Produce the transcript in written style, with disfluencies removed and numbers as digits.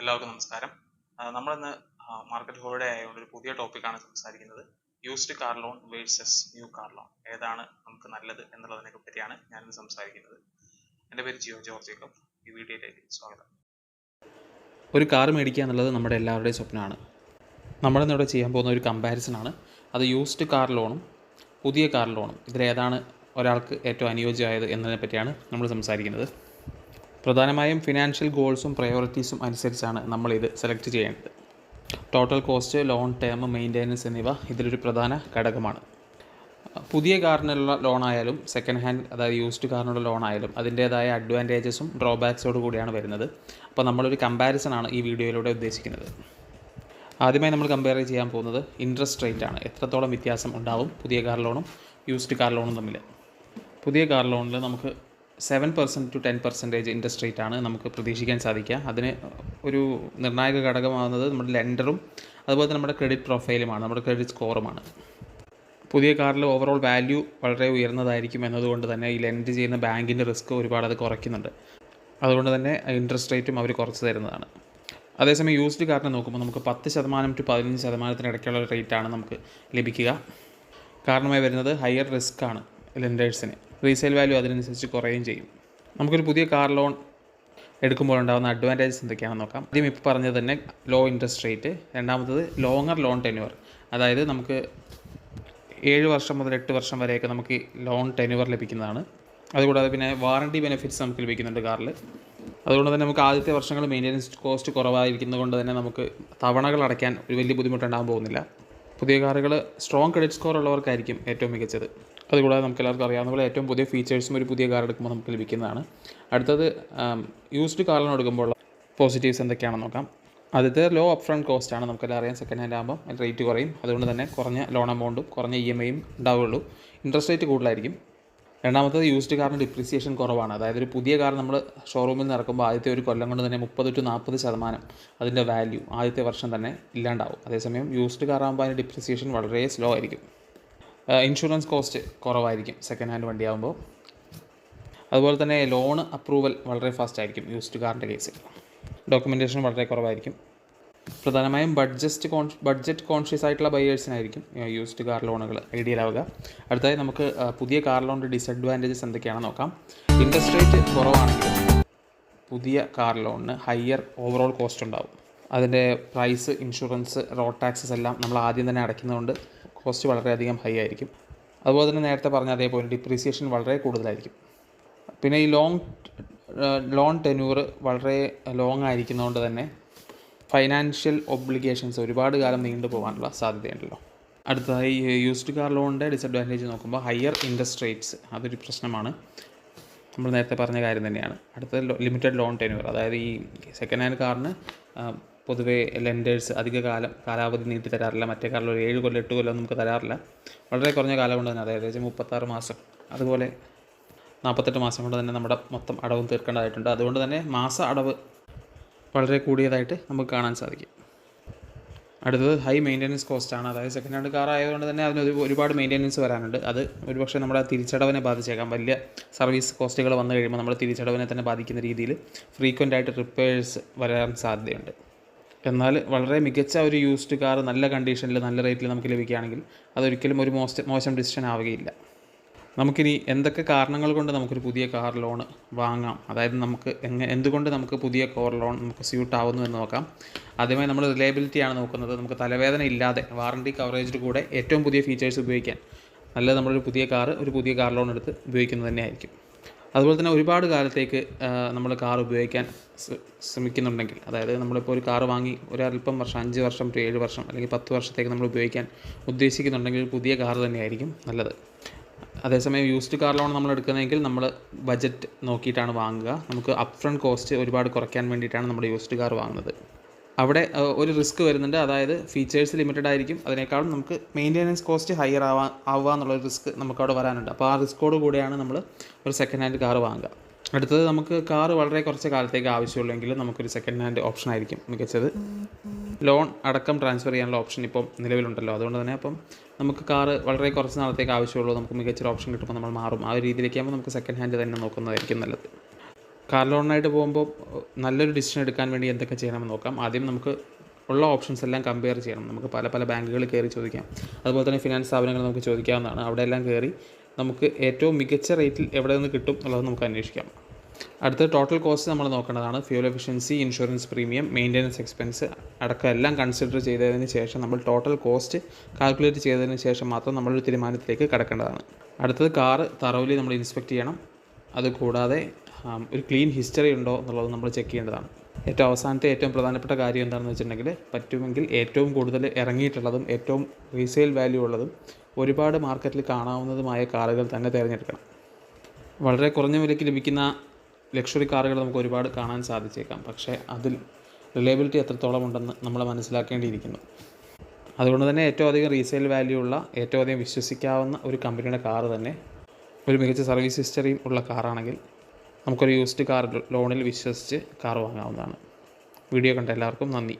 എല്ലാവർക്കും നമസ്കാരം. നമ്മളിന്ന് മാർക്കറ്റ് ഹോളിഡേ ആയതുകൊണ്ട് ഒരു പുതിയ ടോപ്പിക്കാണ് സംസാരിക്കുന്നത്. Used car loan versus new car loan, ഏതാണ് നമുക്ക് നല്ലത് എന്നുള്ളതിനെ പറ്റിയാണ് ഞാനിന്ന് സംസാരിക്കുന്നത്. എൻ്റെ പേര് ജോർജ് ജേക്കബ്. ഈ വീഡിയോയിലേക്ക് സ്വാഗതം. ഒരു കാർ മേടിക്കുക എന്നുള്ളത് നമ്മുടെ എല്ലാവരുടെയും സ്വപ്നമാണ്. നമ്മളിന്നിവിടെ ചെയ്യാൻ പോകുന്ന ഒരു കമ്പാരിസണാണ്. അത് യൂസ്ഡ് കാർ ലോണും പുതിയ കാർ ലോണും ഇതിലേതാണ് ഒരാൾക്ക് ഏറ്റവും അനുയോജ്യമായത് എന്നതിനെ പറ്റിയാണ് നമ്മൾ സംസാരിക്കുന്നത്. പ്രധാനമായും ഫിനാൻഷ്യൽ ഗോൾസും പ്രയോറിറ്റീസും അനുസരിച്ചാണ് നമ്മളിത് സെലക്ട് ചെയ്യേണ്ടത്. Total cost, loan term, maintenance എന്നിവ ഇതിലൊരു പ്രധാന ഘടകമാണ്. പുതിയ കാറിനുള്ള ലോണായാലും സെക്കൻഡ് ഹാൻഡ് അതായത് യൂസ്ഡ് കാറിനുള്ള ലോണായാലും അതിൻ്റേതായ അഡ്വാൻറ്റേജസും ഡ്രോബാക്സോട് കൂടിയാണ് വരുന്നത്. അപ്പോൾ നമ്മളൊരു കമ്പാരിസണാണ് ഈ വീഡിയോയിലൂടെ ഉദ്ദേശിക്കുന്നത്. ആദ്യമായി നമ്മൾ കമ്പയർ ചെയ്യാൻ പോകുന്നത് ഇൻട്രസ്റ്റ് റേറ്റ് ആണ്. എത്രത്തോളം വ്യത്യാസം ഉണ്ടാവും പുതിയ കാർ ലോണും യൂസ്ഡ് കാർ ലോണും തമ്മിൽ. പുതിയ കാർ ലോണിൽ നമുക്ക് 7% to 10% ഇൻട്രസ്റ്റ് റേറ്റ് ആണ് നമുക്ക് പ്രതീക്ഷിക്കാൻ സാധിക്കുക. അതിന് ഒരു നിർണായക ഘടകമാകുന്നത് നമ്മുടെ ലെൻഡറും അതുപോലെ തന്നെ നമ്മുടെ ക്രെഡിറ്റ് പ്രൊഫൈലുമാണ്, നമ്മുടെ ക്രെഡിറ്റ് സ്കോറുമാണ്. പുതിയ കാറിൽ ഓവറോൾ വാല്യൂ വളരെ ഉയർന്നതായിരിക്കും എന്നതുകൊണ്ട് തന്നെ ഈ ലെൻഡ് ചെയ്യുന്ന ബാങ്കിൻ്റെ റിസ്ക് ഒരുപാട് അത് കുറയ്ക്കുന്നുണ്ട്. അതുകൊണ്ട് തന്നെ ഇൻട്രസ്റ്റ് റേറ്റും അവർ കുറച്ച് തരുന്നതാണ്. അതേസമയം യൂസ്ഡ് കാറിനെ നോക്കുമ്പോൾ നമുക്ക് 10% to 15% ഇടയ്ക്കുള്ള റേറ്റാണ് നമുക്ക് ലഭിക്കുക. കാരണമായി വരുന്നത് ഹയർ റിസ്ക് ആണ് ലെൻഡേഴ്സിന്. റീസെയിൽ വാല്യൂ അതിനനുസരിച്ച് കുറയുകയും ചെയ്യും. നമുക്കൊരു പുതിയ കാർ ലോൺ എടുക്കുമ്പോൾ ഉണ്ടാകുന്ന അഡ്വാൻറ്റേജസ് എന്തൊക്കെയാണെന്ന് നോക്കാം. ആദ്യം ഇപ്പോൾ പറഞ്ഞത് തന്നെ ലോ ഇൻട്രസ്റ്റ് റേറ്റ്. രണ്ടാമത്തത് ലോങ്ങർ ലോൺ ടെന്യൂർ, അതായത് നമുക്ക് 7 വർഷം മുതൽ 8 വർഷം വരെയൊക്കെ നമുക്ക് ലോൺ ടെന്യൂർ ലഭിക്കുന്നതാണ്. അതുകൂടാതെ പിന്നെ വാറണ്ടി ബെനിഫിറ്റ്സ് നമുക്ക് ലഭിക്കുന്നുണ്ട് കാറിൽ. അതുകൊണ്ട് തന്നെ നമുക്ക് ആദ്യത്തെ വർഷങ്ങൾ മെയിൻ്റെനൻസ് കോസ്റ്റ് കുറവായിരിക്കുന്നത് കൊണ്ട് തന്നെ നമുക്ക് തവണകൾ അടയ്ക്കാൻ ഒരു വലിയ ബുദ്ധിമുട്ടുണ്ടാകാൻ പോകുന്നില്ല. പുതിയ കാറുകൾ സ്ട്രോങ് ക്രെഡിറ്റ് സ്കോർ ഉള്ളവർക്കായിരിക്കും ഏറ്റവും മികച്ചത്. അതുകൂടാതെ നമുക്ക് എല്ലാവർക്കും അറിയാവുന്ന പോലെ ഏറ്റവും പുതിയ ഫീച്ചേഴ്സും ഒരു പുതിയ കാർ എടുക്കുമ്പോൾ നമുക്ക് ലഭിക്കുന്നതാണ്. അടുത്തത് യൂസ്ഡ് കാർ ലോൺ എടുക്കുമ്പോൾ പോസിറ്റീവ്സ് എന്തൊക്കെയാണെന്ന് നോക്കാം. ആദ്യത്തെ ലോ അപ്പ് ഫ്രണ്ട് കോസ്റ്റ് ആണ്. നമുക്കെല്ലാം അറിയാം, സെക്കൻഡ് ഹാൻഡ് ആകുമ്പോൾ റേറ്റ് കുറയും. അതുകൊണ്ട് തന്നെ കുറഞ്ഞ ലോൺ എമൗണ്ടും കുറഞ്ഞ EMIയും ഉണ്ടാവുകയുള്ളൂ. ഇൻട്രസ്റ്റ് റേറ്റ് കൂടുതലായിരിക്കും. രണ്ടാമത്തത് യൂസ്ഡ് കാറിന് ഡിപ്രിസിയേഷൻ കുറവാണ്. അതായത് ഒരു പുതിയ കാർ നമ്മൾ ഷോറൂമിൽ നിന്ന് ഇറക്കുമ്പോൾ ആദ്യത്തെ ഒരു കൊല്ലം കൊണ്ട് തന്നെ 30 to 40% അതിൻ്റെ വാല്യൂ ആദ്യത്തെ വർഷം തന്നെ ഇല്ലാണ്ടാവും. അതേസമയം യൂസ്ഡ് കാർ ആകുമ്പോൾ അതിൻ്റെ ഡിപ്രിസിയേഷൻ വളരെ സ്ലോ ആയിരിക്കും. ഇൻഷുറൻസ് കോസ്റ്റ് കുറവായിരിക്കും സെക്കൻഡ് ഹാൻഡ് വണ്ടിയാകുമ്പോൾ. അതുപോലെ തന്നെ ലോൺ അപ്രൂവൽ വളരെ ഫാസ്റ്റ് ആയിരിക്കും യൂസ്ഡ് കാറിൻ്റെ കേസിൽ. ഡോക്യുമെൻറ്റേഷൻ വളരെ കുറവായിരിക്കും. പ്രധാനമായും ബഡ്ജറ്റ് കോൺഷ്യസ് ആയിട്ടുള്ള ബയേഴ്സിനായിരിക്കും യൂസ്ഡ് കാർ ലോണുകൾ ഐഡിയൽ ആവുക. അടുത്തതായി നമുക്ക് പുതിയ കാർ ലോണിൻ്റെ ഡിസഡ്വാൻറ്റേജസ് എന്തൊക്കെയാണെന്ന് നോക്കാം. ഇൻട്രസ്റ്റ് റേറ്റ് കുറവാണെങ്കിൽ പുതിയ കാർ ലോണിന് ഹയർ ഓവറോൾ കോസ്റ്റ് ഉണ്ടാവും. അതിൻ്റെ പ്രൈസ്, ഇൻഷുറൻസ്, റോഡ് ടാക്സസ് എല്ലാം നമ്മൾ ആദ്യം തന്നെ അടയ്ക്കുന്നതുകൊണ്ട് കോസ്റ്റ് വളരെയധികം ഹൈ ആയിരിക്കും. അതുപോലെ തന്നെ നേരത്തെ പറഞ്ഞ അതേപോലെ ഡിപ്രീസിയേഷൻ വളരെ കൂടുതലായിരിക്കും. പിന്നെ ഈ ലോൺ ടെന്യൂർ വളരെ ലോങ് ആയിരിക്കുന്നതുകൊണ്ട് തന്നെ ഫൈനാൻഷ്യൽ ഒബ്ലിഗേഷൻസ് ഒരുപാട് കാലം നീണ്ടു പോകാനുള്ള സാധ്യതയുണ്ടല്ലോ. അടുത്തതായി യൂസ്ഡ് കാർ ലോണിൻ്റെ ഡിസഡ്വാൻറ്റേജ് നോക്കുമ്പോൾ ഹയർ ഇൻട്രസ്റ്റ് റേറ്റ്സ്, അതൊരു പ്രശ്നമാണ്. നമ്മൾ നേരത്തെ പറഞ്ഞ കാര്യം തന്നെയാണ്. അടുത്തത് ലിമിറ്റഡ് ലോൺ ടെന്യൂർ, അതായത് ഈ സെക്കൻഡ് ഹാൻഡ് കാറിന് പൊതുവേ ലെൻഡേഴ്സ് അധിക കാലാവധി നീട്ടി തരാറില്ല. മറ്റേ കാറിൽ ഒരു 7 കൊല്ലം 8 കൊല്ലം നമുക്ക് തരാറില്ല. വളരെ കുറഞ്ഞ കാലം കൊണ്ട് തന്നെ, അതായത് 36 മാസം അതുപോലെ 48 മാസം കൊണ്ട് തന്നെ നമ്മുടെ മൊത്തം അടവും തീർക്കേണ്ടതായിട്ടുണ്ട്. അതുകൊണ്ട് തന്നെ മാസ അടവ് വളരെ കൂടിയതായിട്ട് നമുക്ക് കാണാൻ സാധിക്കും. അടുത്തത് ഹൈ മെയിൻ്റെനൻസ് കോസ്റ്റാണ്. അതായത് സെക്കൻഡ് ഹാൻഡ് കാർ ആയതുകൊണ്ട് തന്നെ അതിന് ഒരുപാട് മെയിൻ്റെനൻസ് വരാനുണ്ട്. അത് ഒരുപക്ഷെ നമ്മുടെ തിരിച്ചടവിനെ ബാധിച്ചേക്കാം. വലിയ സർവീസ് കോസ്റ്റുകൾ വന്നു കഴിയുമ്പോൾ നമ്മുടെ തിരിച്ചടവിനെ തന്നെ ബാധിക്കുന്ന രീതിയിൽ ഫ്രീക്വൻ്റ് ആയിട്ട് റിപ്പയേഴ്സ് വരാൻ സാധ്യതയുണ്ട്. എന്നാൽ വളരെ മികച്ച ഒരു യൂസ്ഡ് കാർ നല്ല കണ്ടീഷനിൽ നല്ല റേറ്റിൽ നമുക്ക് ലഭിക്കുകയാണെങ്കിൽ അതൊരിക്കലും ഒരു മോശം ഡിസിഷൻ ആവുകയില്ല. നമുക്കിനി എന്തൊക്കെ കാരണങ്ങൾ കൊണ്ട് നമുക്കൊരു പുതിയ കാർ ലോൺ വാങ്ങാം, അതായത് നമുക്ക് എന്തുകൊണ്ട് നമുക്ക് പുതിയ കാർ ലോൺ നമുക്ക് സ്യൂട്ട് ആവുന്നു എന്ന് നോക്കാം. ആദ്യമായി നമ്മൾ റിലയബിലിറ്റിയാണ് നോക്കുന്നത്. നമുക്ക് തലവേദന ഇല്ലാതെ വാറണ്ടി കവറേജിൽ കൂടെ ഏറ്റവും പുതിയ ഫീച്ചേഴ്സ് ഉപയോഗിക്കാൻ നല്ലത് നമ്മളൊരു പുതിയ കാർ ലോൺ എടുത്ത് ഉപയോഗിക്കുന്നത് തന്നെയായിരിക്കും. അതുപോലെ തന്നെ ഒരുപാട് കാലത്തേക്ക് നമ്മൾ കാർ ഉപയോഗിക്കാൻ ശ്രമിക്കുന്നുണ്ടെങ്കിൽ, അതായത് നമ്മളിപ്പോൾ ഒരു കാർ വാങ്ങി ഒരല്പം വർഷം 5 വർഷം to 7 വർഷം അല്ലെങ്കിൽ 10 വർഷത്തേക്ക് നമ്മൾ ഉപയോഗിക്കാൻ ഉദ്ദേശിക്കുന്നുണ്ടെങ്കിൽ പുതിയ കാർ തന്നെയായിരിക്കും നല്ലത്. അതേസമയം യൂസ്ഡ് കാർ ലോൺ നമ്മൾ എടുക്കുന്നതെങ്കിൽ നമ്മൾ ബജറ്റ് നോക്കിയിട്ടാണ് വാങ്ങുക. നമുക്ക് അപ്പ് ഫ്രണ്ട് കോസ്റ്റ് ഒരുപാട് കുറയ്ക്കാൻ വേണ്ടിയിട്ടാണ് നമ്മൾ യൂസ്ഡ് കാർ വാങ്ങുന്നത്. അവിടെ ഒരു റിസ്ക് വരുന്നുണ്ട്, അതായത് ഫീച്ചേഴ്സ് ലിമിറ്റഡ് ആയിരിക്കും. അതിനേക്കാളും നമുക്ക് മെയിൻ്റെനൻസ് കോസ്റ്റ് ഹയർ ആവുക എന്നുള്ളൊരു റിസ്ക് നമുക്കവിടെ വരാനുണ്ട്. അപ്പോൾ ആ റിസ്കോട് കൂടിയാണ് നമ്മൾ ഒരു സെക്കൻഡ് ഹാൻഡ് കാർ വാങ്ങുക. അടുത്തത് നമുക്ക് കാർ വളരെ കുറച്ച് കാലത്തേക്ക് ആവശ്യമുള്ളെങ്കിൽ നമുക്കൊരു സെക്കൻഡ് ഹാൻഡ് ഓപ്ഷൻ ആയിരിക്കും മികച്ചത്. ലോൺ അടക്കം ട്രാൻസ്ഫർ ചെയ്യാനുള്ള ഓപ്ഷൻ ഇപ്പം നിലവിലുണ്ടല്ലോ. അതുകൊണ്ട് തന്നെ അപ്പം നമുക്ക് കാർ വളരെ കുറച്ച് നാളത്തേക്ക് ആവശ്യമുള്ളൂ, നമുക്ക് മികച്ചൊരു ഓപ്ഷൻ കിട്ടുമ്പോൾ നമ്മൾ മാറും. ആ ഒരു രീതിയിലേക്കാകുമ്പോൾ നമുക്ക് സെക്കൻഡ് ഹാൻഡ് തന്നെ നോക്കുന്നതായിരിക്കും നല്ലത്. കാർ ലോണിനായിട്ട് പോകുമ്പോൾ നല്ലൊരു ഡിസിഷൻ എടുക്കാൻ വേണ്ടി എന്തൊക്കെ ചെയ്യണമെന്ന് നോക്കാം. ആദ്യം നമുക്ക് ഉള്ള ഓപ്ഷൻസ് എല്ലാം കമ്പയർ ചെയ്യണം. നമുക്ക് പല പല ബാങ്കുകളിൽ കയറി ചോദിക്കാം. അതുപോലെ തന്നെ ഫിനാൻസ് സ്ഥാപനങ്ങൾ നമുക്ക് ചോദിക്കാവുന്നതാണ്. അവിടെ എല്ലാം കയറി നമുക്ക് ഏറ്റവും മികച്ച റേറ്റിൽ എവിടെ നിന്ന് കിട്ടും എന്നുള്ളത് നമുക്ക് അന്വേഷിക്കാം. അടുത്ത ടോട്ടൽ കോസ്റ്റ് നമ്മൾ നോക്കേണ്ടതാണ്. Fuel efficiency, insurance premium, maintenance expense അടക്കം എല്ലാം കൺസിഡർ ചെയ്തതിന് ശേഷം നമ്മൾ ടോട്ടൽ കോസ്റ്റ് കാൽക്കുലേറ്റ് ചെയ്തതിന് ശേഷം മാത്രം നമ്മളൊരു തീരുമാനത്തിലേക്ക് കടക്കേണ്ടതാണ്. അടുത്തത് കാറ് തറവിലി നമ്മൾ ഇൻസ്പെക്ട് ചെയ്യണം. അതുകൂടാതെ ഒരു ക്ലീൻ ഹിസ്റ്ററി ഉണ്ടോ എന്നുള്ളത് നമ്മൾ ചെക്ക് ചെയ്യേണ്ടതാണ്. ഏറ്റവും അവസാനത്തെ ഏറ്റവും പ്രധാനപ്പെട്ട കാര്യം എന്താണെന്ന് വെച്ചിട്ടുണ്ടെങ്കിൽ പറ്റുമെങ്കിൽ ഏറ്റവും കൂടുതൽ ഇറങ്ങിയിട്ടുള്ളതും ഏറ്റവും റീസെയിൽ വാല്യൂ ഉള്ളതും ഒരുപാട് മാർക്കറ്റിൽ കാണാവുന്നതുമായ കാറുകൾ തന്നെ തിരഞ്ഞെടുക്കണം. വളരെ കുറഞ്ഞ വിലയ്ക്ക് ലഭിക്കുന്ന ലക്ഷറി കാറുകൾ നമുക്ക് ഒരുപാട് കാണാൻ സാധിച്ചേക്കാം. പക്ഷേ അതിൽ റിലയബിലിറ്റി എത്രത്തോളം ഉണ്ടെന്ന് നമ്മൾ മനസ്സിലാക്കേണ്ടിയിരിക്കുന്നു. അതുകൊണ്ട് തന്നെ ഏറ്റവും അധികം റീസെയിൽ വാല്യൂ ഉള്ള ഏറ്റവും അധികം വിശ്വസിക്കാവുന്ന ഒരു കമ്പനിയുടെ കാറ് തന്നെ ഒരു മികച്ച സർവീസ് ഹിസ്റ്ററിയും ഉള്ള കാറാണെങ്കിൽ നമുക്കൊരു യൂസ്ഡ് കാർ ലോണിൽ വിശ്വസിച്ച് കാർ വാങ്ങാവുന്നതാണ്. വീഡിയോ കണ്ട എല്ലാവർക്കും നന്ദി.